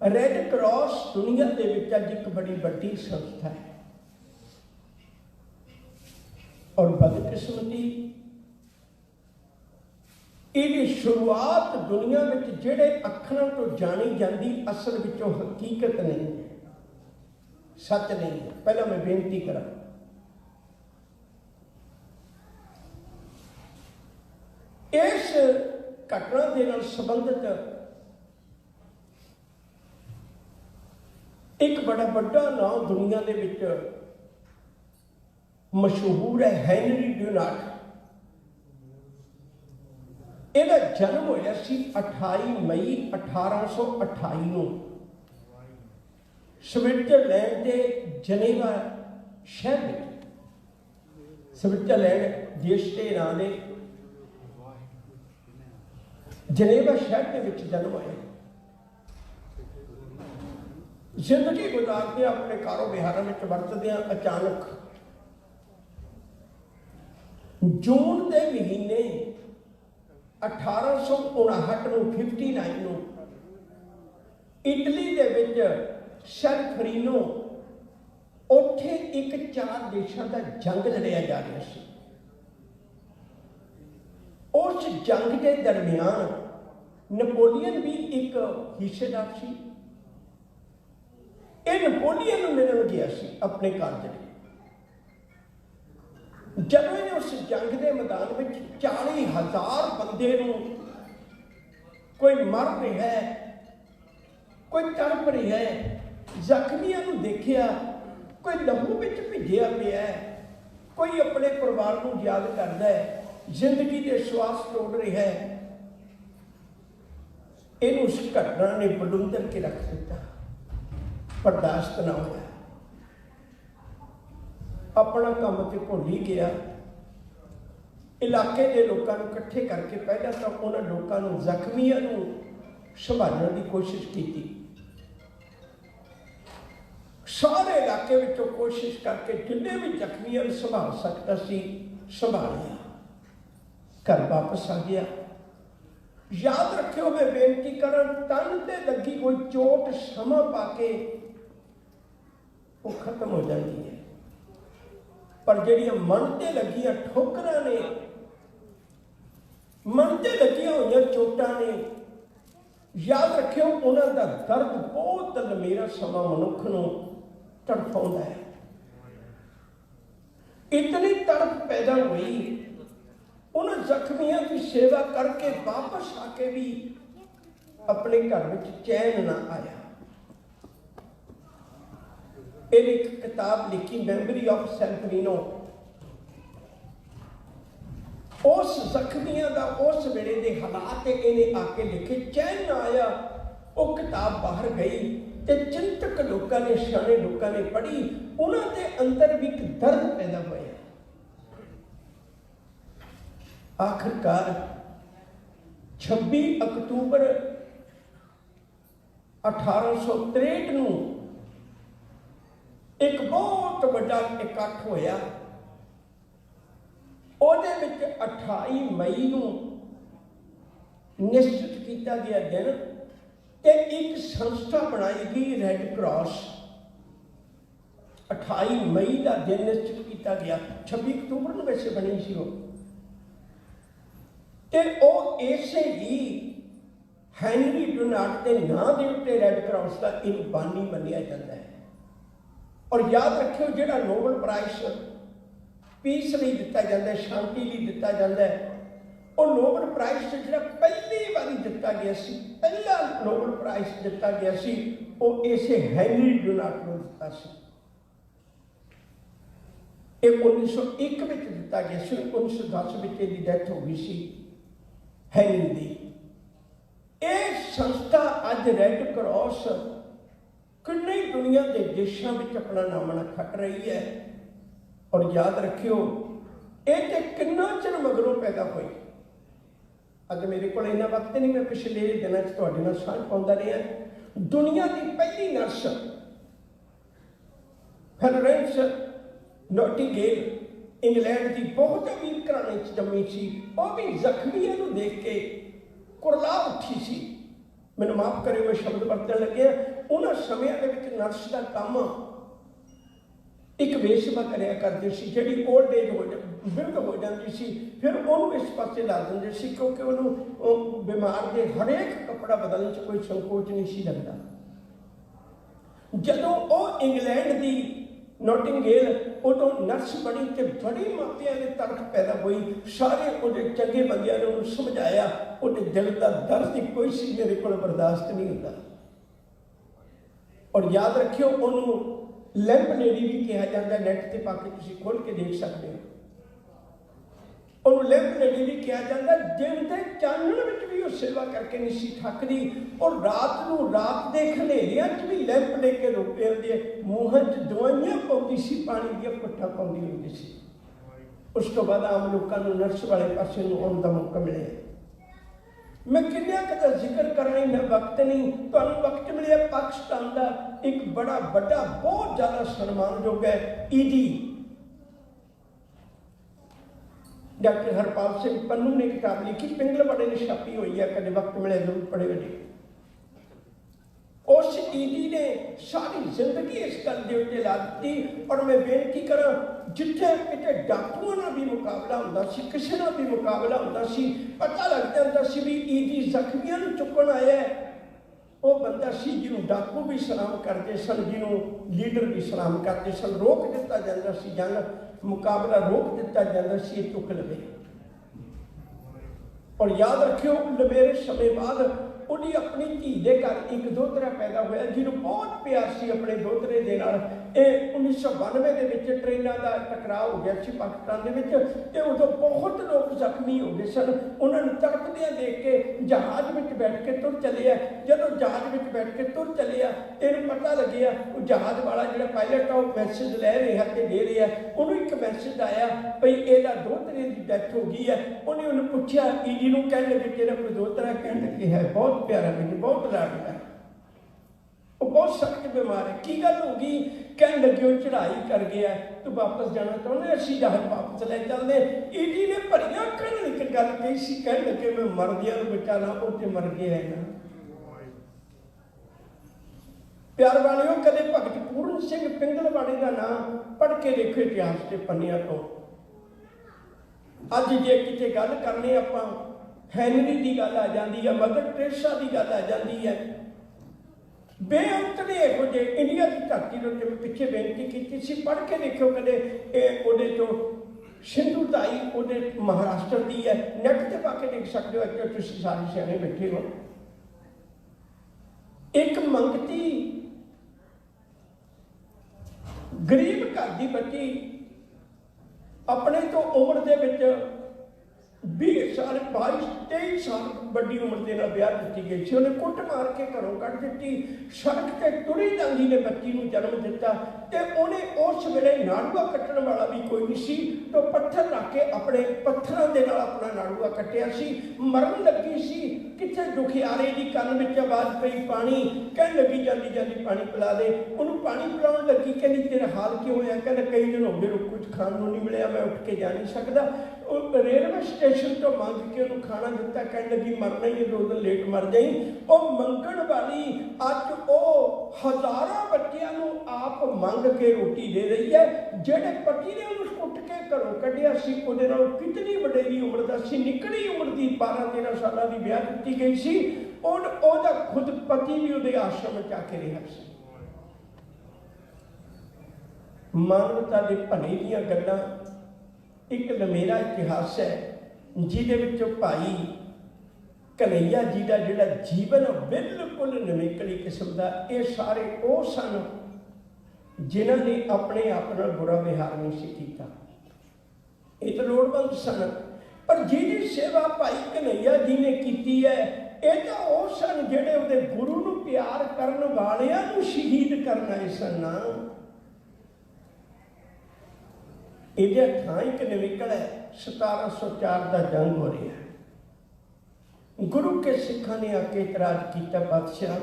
ਰੈੱਡ ਕਰਾਸ ਦੁਨੀਆ ਦੇ ਵਿੱਚ ਅੱਜ ਇੱਕ ਬੜੀ ਵੱਡੀ ਸੰਸਥਾ ਹੈ, ਔਰ ਬਦਕਿਸਮਤੀ ਇਹਦੀ ਸ਼ੁਰੂਆਤ ਦੁਨੀਆ ਵਿੱਚ ਜਿਹੜੇ ਅੱਖਰਾਂ ਤੋਂ ਜਾਣੀ ਜਾਂਦੀ ਅਸਲ ਵਿੱਚ ਉਹ ਹਕੀਕਤ ਨਹੀਂ ਹੈ, ਸੱਚ ਨਹੀਂ ਹੈ। ਪਹਿਲਾਂ ਮੈਂ ਬੇਨਤੀ ਕਰਾਂ, ਇਸ ਘਟਨਾ ਦੇ ਨਾਲ ਸੰਬੰਧਿਤ ਇੱਕ ਬੜਾ ਵੱਡਾ ਨਾਮ ਦੁਨੀਆ ਦੇ ਵਿੱਚ ਮਸ਼ਹੂਰ ਹੈ, ਹੈਨਰੀ ਡੁਨਾਟ। ਇਹਦਾ ਜਨਮ ਹੋਇਆ ਸੀ 28 ਮਈ 1828 ਨੂੰ ਸਵਿਟਜ਼ਰਲੈਂਡ ਦੇ ਜਨੇਵਾ ਸ਼ਹਿਰ ਵਿੱਚ। ਸਵਿਟਜ਼ਰਲੈਂਡ ਦੇਸ਼ ਦੇ ਨਾਂ ਦੇ ਜਨੇਵਾ ਸ਼ਹਿਰ ਦੇ ਵਿੱਚ ਜਨਮ ਹੋਇਆ। ਜ਼ਿੰਦਗੀ ਗੁਜ਼ਾਰਦੇ ਆਪਣੇ ਕਾਰੋਬਾਰਾਂ ਵਿੱਚ ਵਰਤਦਿਆਂ ਅਚਾਨਕ ਜੂਨ ਦੇ ਮਹੀਨੇ 1859 ਨੂੰ 59 ਨੂੰ ਇਟਲੀ ਦੇ ਵਿੱਚ ਸੈਲਫਰੀਨੋ, ਉੱਥੇ ਇੱਕ 4 ਦੇਸ਼ਾਂ ਦਾ ਜੰਗ ਲੜਿਆ ਜਾ ਰਿਹਾ ਸੀ। ਉਸ ਜੰਗ ਦੇ ਦਰਮਿਆਨ ਨੈਪੋਲੀਅਨ ਵੀ ਇੱਕ ਹਿੱਸੇਦਾਰ ਸੀ। ਇਹ ਨੈਪੋਲੀਅਨ ਨੂੰ ਮਿਲਣ ਗਿਆ ਸੀ ਆਪਣੇ ਘਰ ਦੇ। ਜਦੋਂ ਇਹ ਉਸ ਜੰਗ ਦੇ ਮੈਦਾਨ ਵਿੱਚ 40,000 ਬੰਦੇ ਨੂੰ ਕੋਈ ਮਰ ਰਿਹਾ ਹੈ, ਕੋਈ ਤੜਪ ਰਿਹਾ ਹੈ, ਜ਼ਖਮੀਆਂ ਨੂੰ ਦੇਖਿਆ, ਕੋਈ ਲਹੂ ਵਿੱਚ ਭਿੱਜਿਆ ਪਿਆ ਹੈ, ਕੋਈ ਆਪਣੇ ਪਰਿਵਾਰ ਨੂੰ ਯਾਦ ਕਰਦਾ ਹੈ, ਜ਼ਿੰਦਗੀ ਦੇ ਸਵਾਸ ਤੋੜ ਰਿਹਾ ਹੈ, ਇਹਨੂੰ ਉਸ ਘਟਨਾ ਨੇ ਬਲੁੰਦਰ ਕੇ ਰੱਖ ਦਿੱਤਾ। ਬਰਦਾਸ਼ਤ ਨਾ ਹੋਇਆ, ਆਪਣਾ ਕੰਮ ਤੇ ਭੁੱਲ ਹੀ ਗਿਆ। ਇਲਾਕੇ ਦੇ ਲੋਕਾਂ ਨੂੰ ਇਕੱਠੇ ਕਰਕੇ ਪਹਿਲਾਂ ਤਾਂ ਉਹਨਾਂ ਲੋਕਾਂ ਨੂੰ, ਜ਼ਖਮੀਆਂ ਨੂੰ ਸੰਭਾਲਣ ਦੀ ਕੋਸ਼ਿਸ਼ ਕੀਤੀ। ਸਾਰੇ ਇਲਾਕੇ ਵਿੱਚੋਂ ਕੋਸ਼ਿਸ਼ ਕਰਕੇ ਜਿੰਨੇ ਵੀ ਜ਼ਖਮੀਆਂ ਨੂੰ ਸੰਭਾਲ ਸਕਦਾ ਸੀ ਸੰਭਾਲਿਆ। ਘਰ ਵਾਪਸ ਆ ਗਿਆ। ਯਾਦ ਰੱਖਿਓ, ਮੈਂ ਬੇਨਤੀ ਕਰਾਂ, ਤਨ ਤੇ ਲੱਗੀ ਕੋਈ ਚੋਟ ਸਮਾਂ ਪਾ ਕੇ ਉਹ ਖਤਮ ਹੋ ਜਾਂਦੀ ਹੈ, ਪਰ ਜਿਹੜੀਆਂ ਮਨ ਤੇ ਲੱਗੀਆਂ ਠੋਕਰਾਂ ਨੇ, ਮਨ ਤੇ ਲੱਗੀਆਂ ਹੋਈਆਂ ਚੋਟਾਂ ਨੇ, ਯਾਦ ਰੱਖਿਓ ਉਹਨਾਂ ਦਾ ਦਰਦ ਬਹੁਤ ਲੰਮੇਰਾ ਸਮਾਂ ਮਨੁੱਖ ਨੂੰ ਤੜਫਾਉਂਦਾ ਹੈ। ਇਤਨੀ ਤੜਫ ਪੈਦਾ ਹੋਈ, ਉਹਨਾਂ ਜ਼ਖਮੀਆਂ ਦੀ ਸੇਵਾ ਕਰਕੇ ਵਾਪਸ ਆ ਕੇ ਵੀ ਆਪਣੇ ਘਰ ਵਿੱਚ ਚੈਨ ਨਾ ਆਇਆ। ਇਹਨੇ ਇੱਕ ਕਿਤਾਬ ਲਿਖੀ, ਮੈਮਰੀ ਆਫ ਸੈਲਫਰੀਨੋ। ਉਸ ਜ਼ਖਮੀਆਂ ਦਾ ਉਸ ਵੇਲੇ ਦੇ ਹਾਲਾਤ ਇਹਨੇ ਆ ਕੇ ਲਿਖੇ, ਚੈਨ ਨਾ ਆਇਆ। ਉਹ ਕਿਤਾਬ ਬਾਹਰ ਗਈ ਤੇ ਚਿੰਤਕ ਲੋਕਾਂ ਨੇ, ਸਿਆਣੇ ਲੋਕਾਂ ਨੇ ਪੜ੍ਹੀ, ਉਹਨਾਂ ਦੇ ਅੰਦਰ ਵੀ ਇੱਕ ਦਰਦ ਪੈਦਾ ਹੋਇਆ। ਆਖਿਰਕਾਰ 26 ਅਕਤੂਬਰ 1863 ਨੂੰ ਇੱਕ ਬਹੁਤ ਵੱਡਾ ਇਕੱਠ ਹੋਇਆ। ਉਹਦੇ ਵਿੱਚ 28 ਮਈ ਨੂੰ ਨਿਸ਼ਚਿਤ ਕੀਤਾ ਗਿਆ ਦਿਨ ਤੇ ਇੱਕ ਸੰਸਥਾ ਬਣਾਈ ਗਈ, ਰੈੱਡ ਕਰਾਸ। 28 ਮਈ ਦਾ ਦਿਨ ਨਿਸ਼ਚਿਤ ਕੀਤਾ ਗਿਆ। 26 ਅਕਤੂਬਰ ਨੂੰ ਵੈਸੇ ਬਣੀ ਸੀ ਉਹ, ਤੇ ਉਹ ਇਸੇ ਹੀ ਹੈਨਰੀ ਡੁਨਾਟ ਦੇ ਨਾਂ ਦੇ ਉੱਤੇ ਰੈੱਡ ਕਰਾਸ ਦਾ ਇੱਕ ਬਾਨੀ ਮੰਨਿਆ ਜਾਂਦਾ ਹੈ। ਔਰ ਯਾਦ ਰੱਖਿਓ, ਜਿਹੜਾ ਨੋਬਲ ਪ੍ਰਾਈਜ਼ ਪੀਸ ਲਈ ਦਿੱਤਾ ਜਾਂਦਾ ਹੈ, ਸ਼ਾਂਤੀ ਲਈ ਦਿੱਤਾ ਜਾਂਦਾ ਹੈ, ਉਹ ਨੋਬਲ ਪ੍ਰਾਈਜ਼ ਜਿਹੜਾ ਪਹਿਲੀ ਵਾਰੀ ਦਿੱਤਾ ਗਿਆ ਸੀ, ਪਹਿਲਾ ਨੋਬਲ ਪ੍ਰਾਈਜ਼ ਦਿੱਤਾ ਗਿਆ ਸੀ, ਉਹ ਇਸੇ ਹੈਨਰੀ ਡੁਨਾਟ ਨੂੰ ਦਿੱਤਾ ਸੀ। ਇਹ 1901 ਵਿੱਚ ਦਿੱਤਾ ਗਿਆ ਸੀ। 1910 ਵਿੱਚ ਇਹਦੀ ਡੈਥ ਹੋ ਗਈ ਸੀ ਹੈਨਰੀ ਦੀ। ਇਹ ਸੰਸਥਾ ਅੱਜ ਰੈੱਡ ਕਰਾਸ ਕਿੰਨੀ ਦੁਨੀਆ ਦੇ ਦੇਸ਼ਾਂ ਵਿੱਚ ਆਪਣਾ ਨਾਮਣਾ ਖੱਟ ਰਹੀ ਹੈ। और याद रखियो ये तो कितना चिर मगरों पैदा हुई। अगर मेरे को इन्ना वक्त नहीं, मैं पिछले दिनों तुहाडे नाल साझ पाउंदा रहा। दुनिया की पहली नर्स फ्लोरेंस नाइटिंगेल इंग्लैंड की बहुत अमीर घराने जम्मी सी। वह भी जख्मियों को देख के कुरला उठी सी। मैनूं माफ करियो मैं शब्द वरतन लगे। उन्होंने समय के नर्स का काम एक बेसवा करिया करती सी, जिहड़ी ओल्ड एज हो बिल्ड हो जाती सी, फिर उन्होंने इस पासे ला देंगे सी, क्योंकि उन्होंने बीमार के हरेक कपड़ा बदलने च कोई संकोच नहीं सी लगता। जदों वो इंग्लैंड की नाइटिंगेल उदों नर्स बनी तो बड़ी मापिया की तड़क पैदा हुई। सारे उहदे चंगे बंदियां ने उन्हें समझाया, उहदे दिल का दर्द ही कोई सी मेरे को बर्दाश्त नहीं होता। और याद रखियो उन्होंने लैंप लेडी भी कहा जाता है, नैट से पाके तुसीं खोल के देख सकते हो। उन्होंने लैंप लेडी भी कहा जाता है। दिन के चानण में भी वो सेवा करके नहीं सी थकदी, और रात को रात के खनेरिया भी लैंप लेके रोके होंगे, मूँह च दवाइयां पाउंदी सी, पानी दियां पुट्ठा पाउंदी होंदी सी। उस तो बाद आम लोगों को नर्स वाले पासे आने का मौका मिले। मैं किन्ना कदा जिक्र करना ही, मैं वक्त नहीं, तो वक्त मिले। पाकिस्तान का एक बड़ा बड़ा बहुत ज्यादा सन्मानयोग है ईडी डॉक्टर हरपाल सिंह पन्नू ने किताब लिखी, पिंगलवाड़े ने छापी हुई है, कदे वक्त मिले जरूर पढ़े जी। उस ईडी ने सारी जिंदगी इस गल के उत्ते ला दी। और मैं बेनती करा, जिथे किते डाकुओं नाल भी मुकाबला होंदा सी, किसी नाल भी मुकाबला होंदा सी, पता लग जाता सी भी ईडी जख्मियों नूं चुकण आया है। वो बंदा सी जिन्होंने डाकू भी सलाम करते सन, जिन्होंने लीडर भी सलाम करते सन। रोक दिता जाता सी, जंग मुकाबला रोक दिता जाता सी, चुक लवे। और याद रखियो लंबे समय बाद उन्हें अपनी धी के घर एक दोहतरा पैदा होया, जिन्होंने बहुत प्यार सी अपने दोहतरे दे नाल। 1992 के ट्रेनों का टकराव हो गया सी पाकिस्तान के, उदों बहुत लोग जख्मी हो गए सन। उन्होंने तड़पदियां देख के जहाज में बैठ के तुर चले आ। जदों जहाज में बैठ के तुर चले आ, इन्हें पता लगे वो जहाज वाला जो पायलट आ मैसेज लै रहा है दे रहा है। उन्होंने एक मैसेज आया भाई यदा दोहतरे की डेथ हो गई है। उन्हें उन्हें पूछा ईडी को, कह लगे तेरा कोई दोहतरा, कह लगे है बहुत प्यारा बेटी, बहुत लाडला है, वो बहुत सख्त बीमार है। की गल होगी? कह लगे वो चढ़ाई कर गया, तू वापस जाना चाहते, असी जहाज वापस ले चलते। ईडी ने भरिया अखां एक गल कही सी, कह लगे मैं मर गया बेचारा, उत्थे मर गया है ना। प्यार वालियों, कदे भगत पूर्ण सिंह पिंगलवाड़े का नाम पढ़ के देखो इतिहास के पन्नियां तो। अज जे किते गल करने आपां हैनरी की गल आ जाती है, मदर टेरेसा की गल आ जाती है। बेअंत ने यहो जे इंडिया की धरती के मैं पिछे बेनती की सी, पढ़ के देखो कदे वो तो सिंधु ताई वो महाराष्ट्र की है, नैट से पाके देख सकते हो। तुम सारे सियाने बैठे हो। एक मंगती गरीब घर की बच्ची अपने तो उम्र के 20 साल 22-23 साल बड़ी उम्र के ब्याह दी गई थी। उन्हें कुट मार के घरों कढ़ दी, सड़क से तुरी जाती ने बच्ची को जन्म दिता। तो उन्हें उस वेले नाड़ूआ कट्टण वाला भी कोई नहीं सी, तो पत्थर रख के अपने पत्थरों के नाल अपना नाड़ूआ कट्टिया सी। मरन लगी सी, कितने दुखियारे की कन में आवाज़ पई पानी, कह लगी जाती जाती पानी पिला दे। उन्होंने पानी पिलाउण लगी, कहनी तेरा हाल क्यों होया? कहना कई दिन हो गए कुछ खाण नूं नहीं मिलिया, मैं उठ के जा नहीं सकता। रेलवे स्टेशन तो मंग के उन्होंने खाना दिता, कह लगी मरना ही 2 दिन लेट मर जाई। वो मंगण वाली अज वो हज़ारों बच्चों को आप मंग के रोटी दे रही है। जेडे पति ने उन्हें कुट के घरों कढ़िया सी, उहदे नाल कितनी वडेरी उम्र का सी, निकली उम्र की 12-13 साल की ब्याह दी गई सी। उहदा खुद पति भी उहदे आश्रम में आके रहा सी। मानवता के भले दीयां गल्लां एक लमेरा इतिहास है, जिहदे विचों भाई कन्हैया जी का जिहड़ा जीवन बिल्कुल नवेकली किस्म का। ये सारे वो सन जिन्होंने अपने आप नाल बुरा व्यवहार नहीं सी कीता। ये तो लोड़वंद सन, पर जिहदी सेवा भाई कन्हैया जी ने की है, ये तो वो सन जिहड़े उहदे गुरु नूं प्यार करन वालियां नूं शहीद करना सन। ਇਹਦੇ ਥਾਂ ਇੱਕ ਨਿਕਲ ਹੈ 1704 ਦਾ ਜੰਗ ਹੋ ਰਿਹਾ। ਗੁਰੂ ਕੇ ਸਿੱਖਾਂ ਨੇ ਆ ਕੇ ਇਤਰਾਜ਼ ਕੀਤਾ, ਪਾਤਸ਼ਾਹ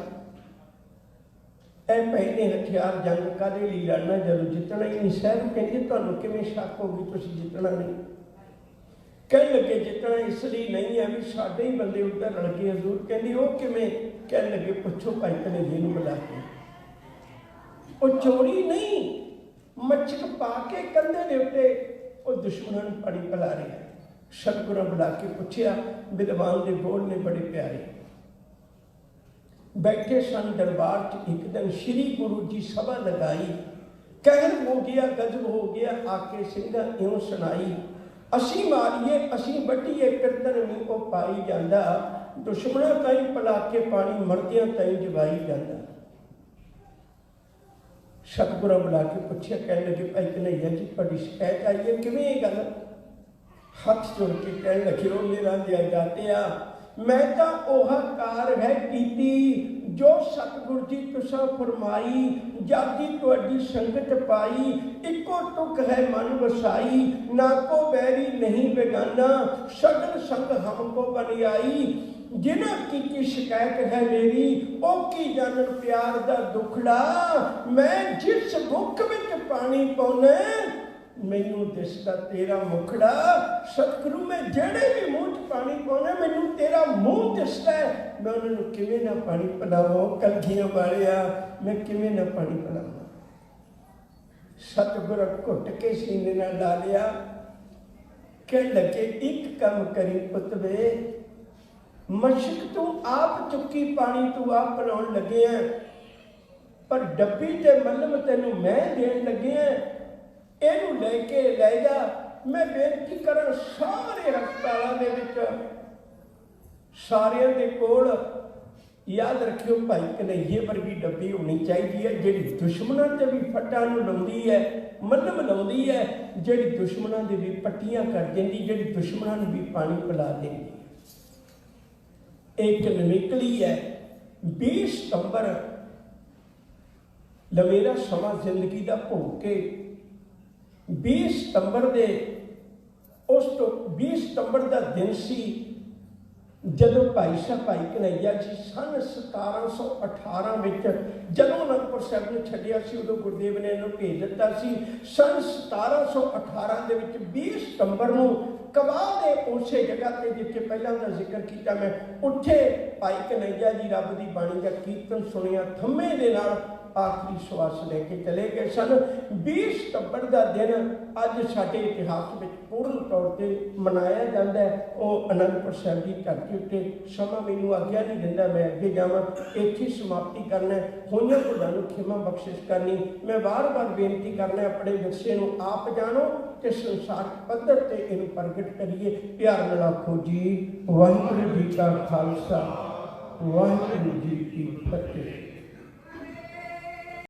ਇਹ ਪਹਿਲੇ ਹਥਿਆਰ ਜੰਗ ਕਾਹਦੇ ਲਈ ਲੜਨਾ ਜਦੋਂ ਜਿੱਤਣਾ ਹੀ ਨਹੀਂ। ਸਾਹਿਬ ਕਹਿੰਦੇ ਤੁਹਾਨੂੰ ਕਿਵੇਂ ਸ਼ੱਕ ਹੋ ਗਈ ਤੁਸੀਂ ਜਿੱਤਣਾ ਨਹੀਂ? ਕਹਿਣ ਲੱਗੇ ਜਿੱਤਣਾ ਇਸ ਲਈ ਨਹੀਂ ਹੈ ਵੀ ਸਾਡੇ ਹੀ ਬੰਦੇ ਉੱਧਰ ਰਲ ਗਏ। ਹਜ਼ੂਰ ਕਹਿੰਦੀ ਉਹ ਕਿਵੇਂ? ਕਹਿਣ ਲੱਗੇ ਪੁੱਛੋ ਭਾਈ ਕਨੇਜੇ ਨੂੰ ਬੁਲਾ ਕੇ। ਉਹ ਚੋਰੀ ਨਹੀਂ, ਮੱਛਕ ਪਾ ਕੇ ਕੰਧੇ ਦੇ ਉੱਤੇ ਉਹ ਦੁਸ਼ਮਣਾਂ ਨੂੰ ਪਾਣੀ ਪਿਲਾ ਰਿਹਾ। ਸਤਿਗੁਰਾਂ ਬੁਲਾ ਕੇ ਪੁੱਛਿਆ, ਵਿਦਵਾਨ ਦੇ ਬੋਲ ਨੇ ਬੜੇ ਪਿਆਰੇ। ਬੈਠੇ ਸਨ ਦਰਬਾਰ 'ਚ, ਇੱਕ ਦਿਨ ਸ਼੍ਰੀ ਗੁਰੂ ਜੀ ਸਭਾ ਲਗਾਈ। ਕਹਿਰ ਹੋ ਗਿਆ, ਗਜਬ ਹੋ ਗਿਆ, ਆਕੇ ਸਿੰਘਾਂ ਇਉਂ ਸੁਣਾਈ। ਅਸੀਂ ਮਾਰੀਏ ਅਸੀਂ ਵੱਢੀਏ ਕਿਰਤਨ ਨਹੀਂ ਉਹ ਪਾਈ ਜਾਂਦਾ। ਦੁਸ਼ਮਣਾਂ ਤਾਈਂ ਪਿਲਾ ਕੇ ਪਾਣੀ ਮਰਦਿਆਂ ਤਾਈਂ ਜਵਾਈ ਜਾਂਦਾ। ਸਤਿਗੁਰਾਂ ਬੁਲਾ ਕੇ ਪੁੱਛਿਆ, ਕਹਿਣ ਲੱਗੇ ਭਾਈ ਕਨ੍ਹਈਆ ਜੀ ਤੁਹਾਡੀ ਸ਼ਿਕਾਇਤ ਆਈ ਹੈ, ਕਿਵੇਂ ਇਹ ਗੱਲ? ਹੱਥ ਜੋੜ ਕੇ ਕਹਿਣ ਲੱਗੇ, ਉਹ ਮੇਰਾ ਦਿਆ ਦਾਤਿਆ मैं तो ओह कार है कीती जो सतगुर जी तुसा फरमाई। जब जी तुहाडी संगत पाई इको टुक है मन वसाई। ना को बैरी नहीं बेगाना सगल संग हमको बन आई। जिन्हां की शिकायत है मेरी ओ की जानन प्यार दा दुखड़ा। मैं जिस मुख विच पानी पाउना मैनू दिसदा तेरा मुखड़ा। सतगुरु मैं जेड़े भी मुँह च पानी पाना मैनू तेरा मुँह दिसदा है। मैं उन्होंने किवें ना पानी पिलावां कलगियां वालिया, मैं किवें ना पानी पिलावां। सतगुर घुट के सीने नाल ला लिया। कह लगे एक काम करी पुत वे, मशक तू आप चुकी पानी तू आप पिलाउण लगे है, पर डब्बी ते मलम तैनू मैं देण लगे है। ਇਹਨੂੰ ਲੈ ਕੇ ਲੈ ਜਾ। मैं बेनती करा सारे हस्पतालों के विच सारिਆਂ ਦੇ ਕੋਲ याद रखियो भाई कन्हैये वर्गी डब्बी होनी चाहिए है जिहड़ी दुश्मनों से भी फट्टां नूं लाउंदी है, मलम लाउंदी है, जिहड़ी दुश्मनों की भी पट्टियां कर देंदी, जिहड़ी दुश्मनों नूं भी पानी पिला देंदी। एक निकली है 20 सितंबर लवेरा समा जिंदगी का भोग के 20 सितंबर दे उस तो 20 सितंबर का दिन सी जदों भाई साहब भाई कन्हैया जी सन 1718 में जदों अनंदपुर साहब ने छड्डिया सी उदों गुरदेव ने इन्हूं भेज दिता सी। सन 1718 दे विच 20 सितंबर नूं कबाह दे उसे जगह ते जिथे पहलां दा जिक्र कीता मैं उत्थे भाई कन्हैया जी रब दी बाणी दा कीर्तन सुनिया, थम्मे दे नाल आखिरी श्वास लेके चले गए सन। 20 सितंबर का दिन अज साडे इतिहास में पूर्ण तौर पर मनाया जाता है। वह आनंदपुर साहब की धरती उत्ते समा मैनूं आग्या नहीं दिंदा मैं अगे जावां, इत्थे समाप्ति करना होइयां भुलां नूं खिमा बख्शिश करनी। मैं बार बार बेनती करना अपने विरसे नूं आप जानो ते संसार पद्धर ते इहनूं प्रगट करिए। प्यार नाल आखो जी वाहिगुरू जी का खालसा वाहिगुरू जी की फतेह।